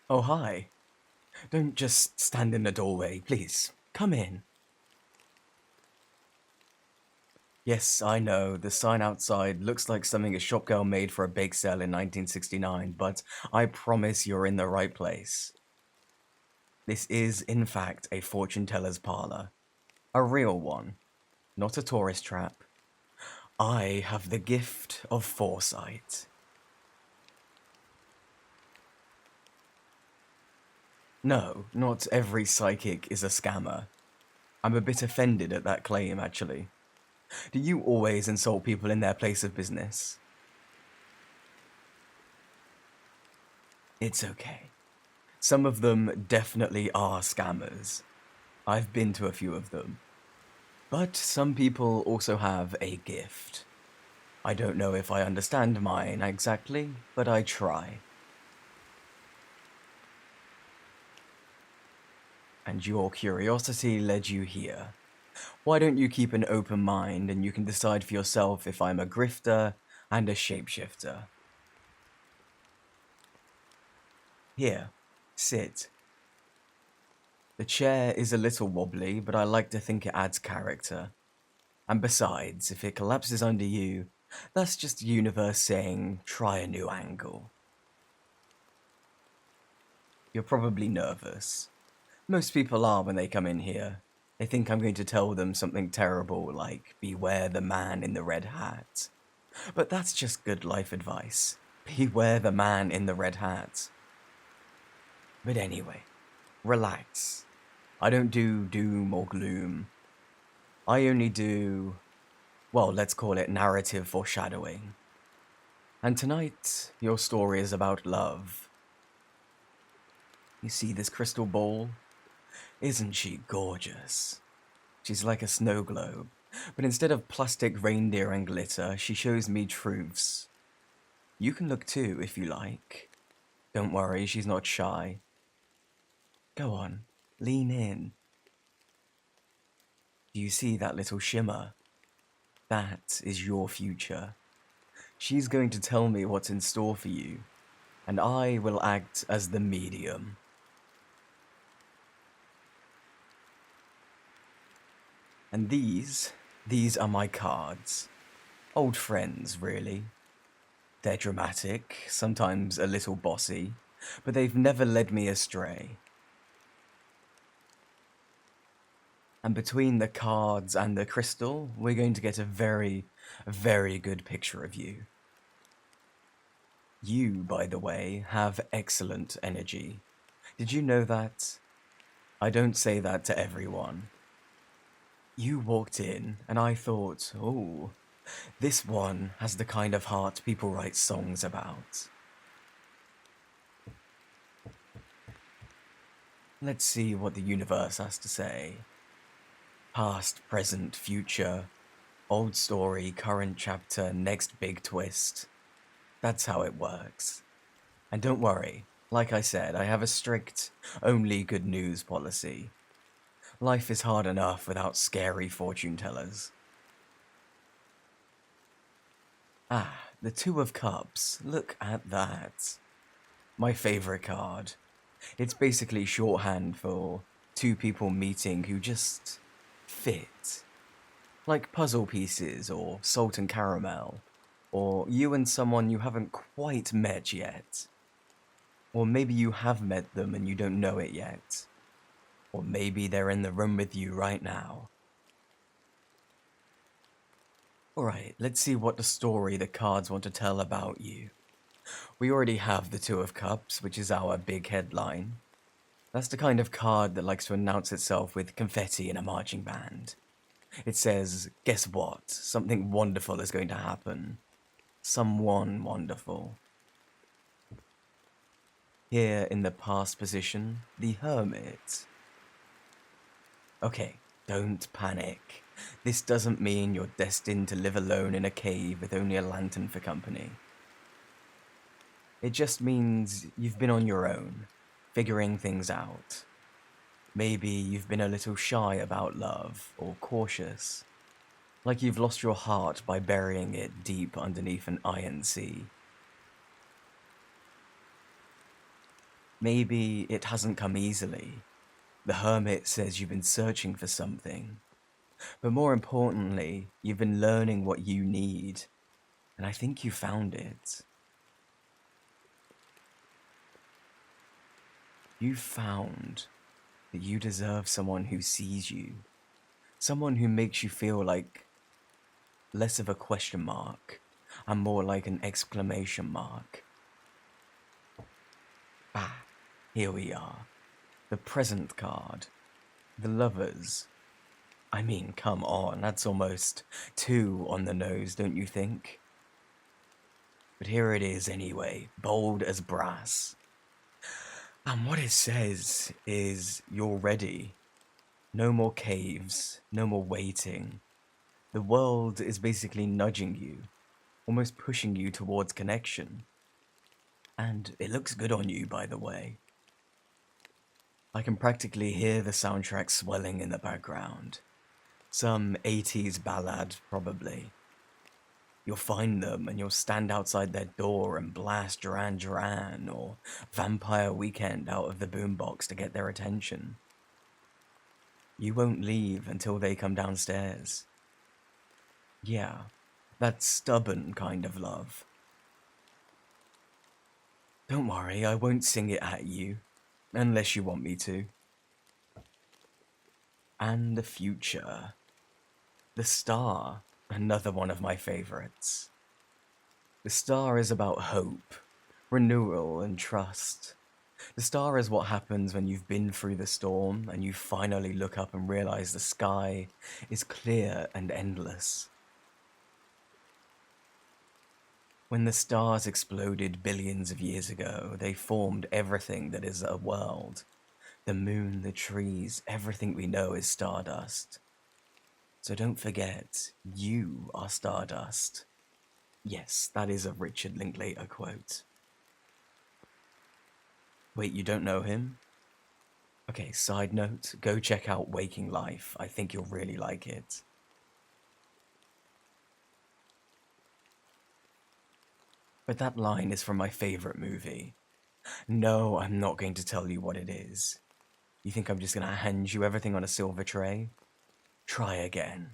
Oh, hi. Don't just stand in the doorway, please. Come in. Yes, I know, the sign outside looks like something a shopgirl made for a bake sale in 1969, but I promise you're in the right place. This is, in fact, a fortune teller's parlor. A real one, not a tourist trap. I have the gift of foresight. No, not every psychic is a scammer. I'm a bit offended at that claim, actually. Do you always insult people in their place of business? It's okay. Some of them definitely are scammers. I've been to a few of them. But some people also have a gift. I don't know if I understand mine exactly, but I try. And your curiosity led you here. Why don't you keep an open mind and you can decide for yourself if I'm a grifter and a shapeshifter? Here, sit. The chair is a little wobbly, but I like to think it adds character. And besides, if it collapses under you, that's just the universe saying, try a new angle. You're probably nervous. Most people are when they come in here. They think I'm going to tell them something terrible like, beware the man in the red hat. But that's just good life advice. Beware the man in the red hat. But anyway, relax. I don't do doom or gloom. I only do, well, let's call it narrative foreshadowing. And tonight, your story is about love. You see this crystal ball? Isn't she gorgeous? She's like a snow globe, but instead of plastic reindeer and glitter, she shows me truths. You can look too, if you like. Don't worry, she's not shy. Go on, lean in. Do you see that little shimmer? That is your future. She's going to tell me what's in store for you, and I will act as the medium. And these are my cards. Old friends, really. They're dramatic, sometimes a little bossy, but they've never led me astray. And between the cards and the crystal, we're going to get a very, very good picture of you. You, by the way, have excellent energy. Did you know that? I don't say that to everyone. You walked in, and I thought, oh, this one has the kind of heart people write songs about. Let's see what the universe has to say. Past, present, future, old story, current chapter, next big twist. That's how it works. And don't worry, like I said, I have a strict, only good news policy. Life is hard enough without scary fortune tellers. Ah, the Two of Cups. Look at that. My favorite card. It's basically shorthand for two people meeting who just fit. Like puzzle pieces or salt and caramel. Or you and someone you haven't quite met yet. Or maybe you have met them and you don't know it yet. Or maybe they're in the room with you right now. Alright, let's see what the story the cards want to tell about you. We already have the Two of Cups, which is our big headline. That's the kind of card that likes to announce itself with confetti and a marching band. It says, guess what? Something wonderful is going to happen. Someone wonderful. Here in the past position, the Hermit. Okay, don't panic. This doesn't mean you're destined to live alone in a cave with only a lantern for company. It just means you've been on your own, figuring things out. Maybe you've been a little shy about love, or cautious. Like you've lost your heart by burying it deep underneath an iron sea. Maybe it hasn't come easily. The hermit says you've been searching for something. But more importantly, you've been learning what you need. And I think you found it. You found that you deserve someone who sees you. Someone who makes you feel like less of a question mark and more like an exclamation mark. Ah, here we are. The present card. The lovers. I mean, come on, that's almost too on the nose, don't you think? But here it is anyway, bold as brass. And what it says is, you're ready. No more caves, no more waiting. The world is basically nudging you, almost pushing you towards connection. And it looks good on you, by the way. I can practically hear the soundtrack swelling in the background. Some 80s ballad, probably. You'll find them and you'll stand outside their door and blast Duran Duran or Vampire Weekend out of the boombox to get their attention. You won't leave until they come downstairs. Yeah, that stubborn kind of love. Don't worry, I won't sing it at you, unless you want me to. And the future. The star, another one of my favorites. The star is about hope, renewal, and trust. The star is what happens when you've been through the storm and you finally look up and realize the sky is clear and endless. When the stars exploded billions of years ago, they formed everything that is a world. The moon, the trees, everything we know is stardust. So don't forget, you are stardust. Yes, that is a Richard Linklater quote. Wait, you don't know him? Okay, side note, go check out Waking Life. I think you'll really like it. But that line is from my favorite movie. No, I'm not going to tell you what it is. You think I'm just gonna hand you everything on a silver tray? Try again.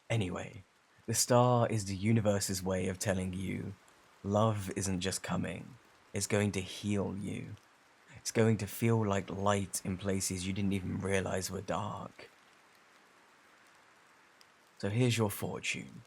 Anyway, the star is the universe's way of telling you love isn't just coming, it's going to heal you. It's going to feel like light in places you didn't even realize were dark. So here's your fortune.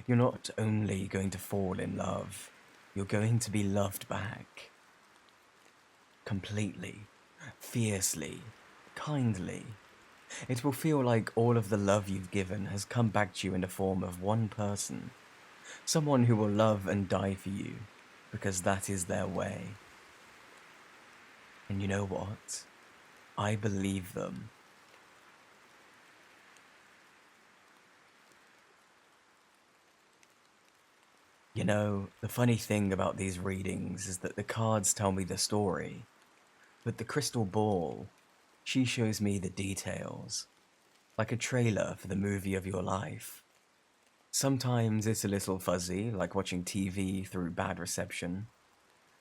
You're not only going to fall in love, you're going to be loved back. Completely, fiercely, kindly. It will feel like all of the love you've given has come back to you in the form of one person. Someone who will love and die for you, because that is their way. And you know what? I believe them. You know, the funny thing about these readings is that the cards tell me the story, but the crystal ball, she shows me the details, like a trailer for the movie of your life. Sometimes it's a little fuzzy, like watching TV through bad reception,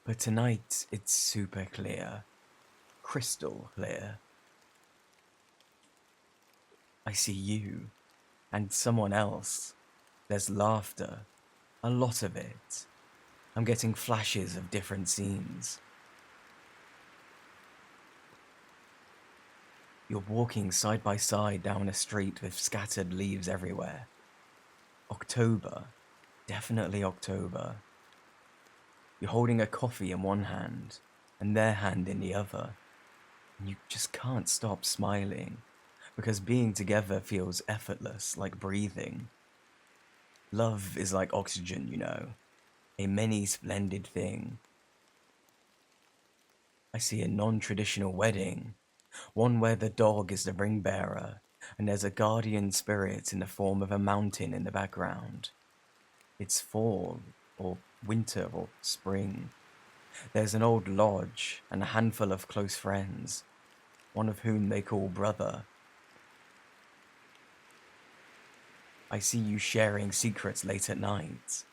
but tonight it's super clear, crystal clear. I see you, and someone else. There's laughter, a lot of it. I'm getting flashes of different scenes. You're walking side by side down a street with scattered leaves everywhere. October, definitely October. You're holding a coffee in one hand and their hand in the other, and you just can't stop smiling because being together feels effortless, like breathing. Love is like oxygen, you know, a many splendid thing. I see a non-traditional wedding, one where the dog is the ring bearer, and there's a guardian spirit in the form of a mountain in the background. It's fall, or winter, or spring. There's an old lodge and a handful of close friends, one of whom they call brother. I see you sharing secrets late at night,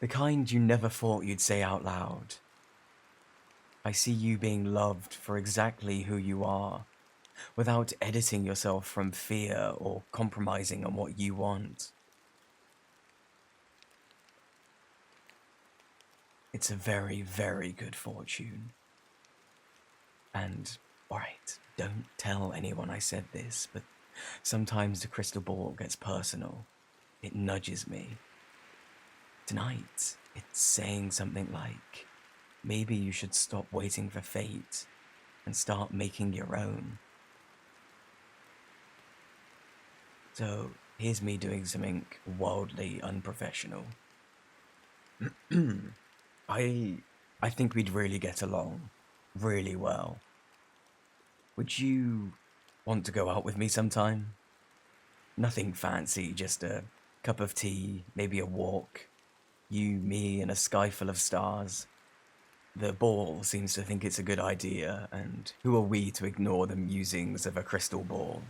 the kind you never thought you'd say out loud. I see you being loved for exactly who you are, without editing yourself from fear or compromising on what you want. It's a very, very good fortune. And, alright, don't tell anyone I said this, but sometimes the crystal ball gets personal. It nudges me. Tonight, it's saying something like, maybe you should stop waiting for fate and start making your own. So, here's me doing something wildly unprofessional. I I think we'd really get along really well. Would you want to go out with me sometime? Nothing fancy, just a cup of tea, maybe a walk. You, me, and a sky full of stars. The ball seems to think it's a good idea, and who are we to ignore the musings of a crystal ball?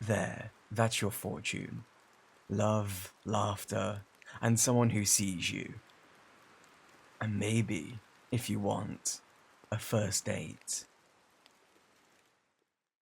There, that's your fortune. Love, laughter, and someone who sees you. And maybe, if you want, a first date.